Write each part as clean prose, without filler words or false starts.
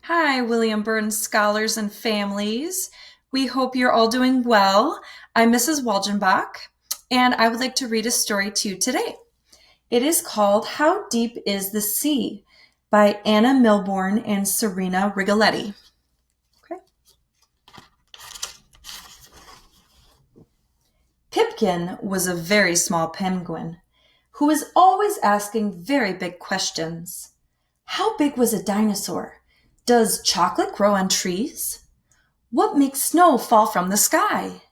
Hi, Williamburn scholars and families. We hope you're all doing well. I'm Mrs. Walgenback, and I would like to read a story to you today. It is called How Deep is the Sea by Anna Milbourne and Serena Riglietti. Okay. Pipkin was a very small penguin who was always asking very big questions. How big was a dinosaur? Does chocolate grow on trees? What makes snow fall from the sky?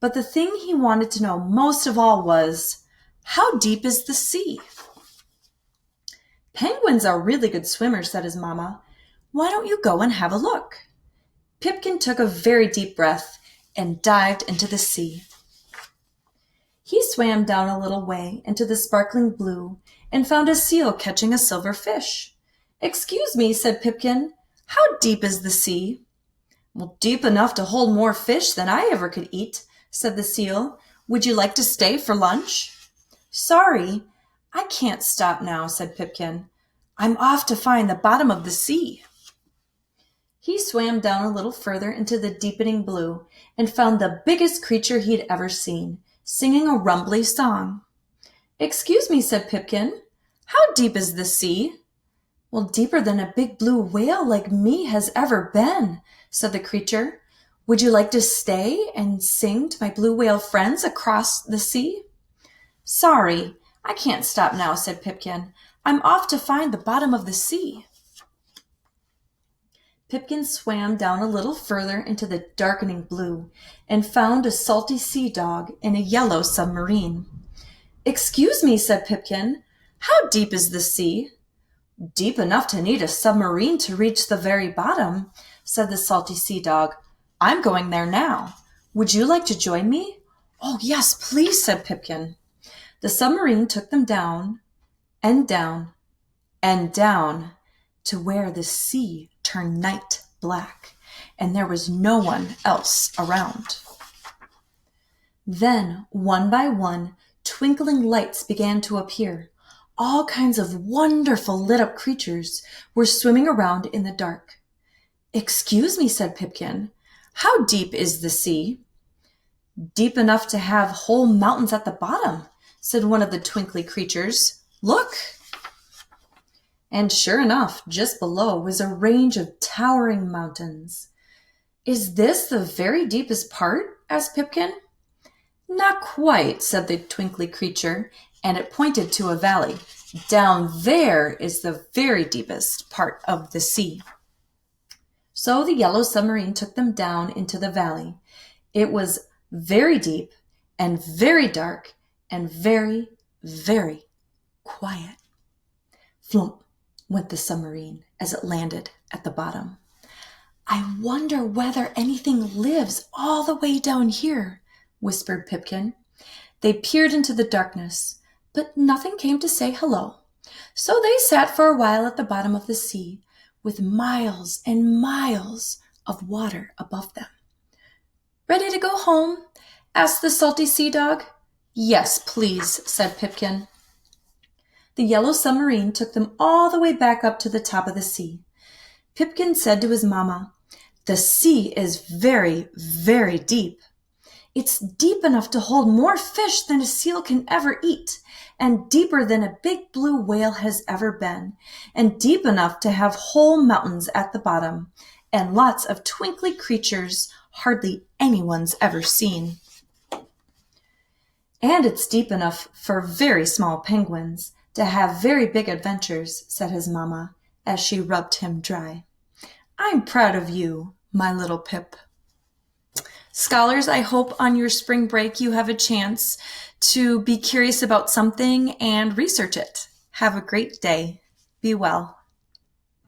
But the thing he wanted to know most of all was, how deep is the sea? Penguins are really good swimmers, said his mama. Why don't you go and have a look? Pipkin took a very deep breath and dived into the sea. He swam down a little way into the sparkling blue and found a seal catching a silver fish. Excuse me, said Pipkin. How deep is the sea? Well, deep enough to hold more fish than I ever could eat, said the seal. Would you like to stay for lunch? Sorry, I can't stop now, said Pipkin. I'm off to find the bottom of the sea. He swam down a little further into the deepening blue and found the biggest creature he'd ever seen, singing a rumbly song. Excuse me, said Pipkin. How deep is the sea? Well, deeper than a big blue whale like me has ever been, said the creature. Would you like to stay and sing to my blue whale friends across the sea? Sorry, I can't stop now, said Pipkin. I'm off to find the bottom of the sea. Pipkin swam down a little further into the darkening blue and found a salty sea dog in a yellow submarine. Excuse me, said Pipkin. How deep is the sea? Deep enough to need a submarine to reach the very bottom, said the salty sea dog. I'm going there now. Would you like to join me? Oh, yes, please, said Pipkin. The submarine took them down and down and down to where the sea turned night black, and there was no one else around. Then, one by one, twinkling lights began to appear. All kinds of wonderful lit-up creatures were swimming around in the dark. Excuse me, said Pipkin. How deep is the sea? Deep enough to have whole mountains at the bottom, said one of the twinkly creatures. Look! And sure enough, just below was a range of towering mountains. Is this the very deepest part? Asked Pipkin. Not quite, said the twinkly creature, and it pointed to a valley. Down there is the very deepest part of the sea. So the yellow submarine took them down into the valley. It was very deep and very dark and very, very quiet. Flump went the submarine as it landed at the bottom. I wonder whether anything lives all the way down here, whispered Pipkin. They peered into the darkness, but nothing came to say hello. So they sat for a while at the bottom of the sea, with miles and miles of water above them. Ready to go home? Asked the salty sea dog. Yes, please, said Pipkin. The yellow submarine took them all the way back up to the top of the sea. Pipkin said to his mama, The sea is very, very deep. It's deep enough to hold more fish than a seal can ever eat, and deeper than a big blue whale has ever been, and deep enough to have whole mountains at the bottom, and lots of twinkly creatures hardly anyone's ever seen. And it's deep enough for very small penguins to have very big adventures, said his mama, as she rubbed him dry. I'm proud of you, my little Pip. Scholars, I hope on your spring break you have a chance to be curious about something and research it. Have a great day. Be well.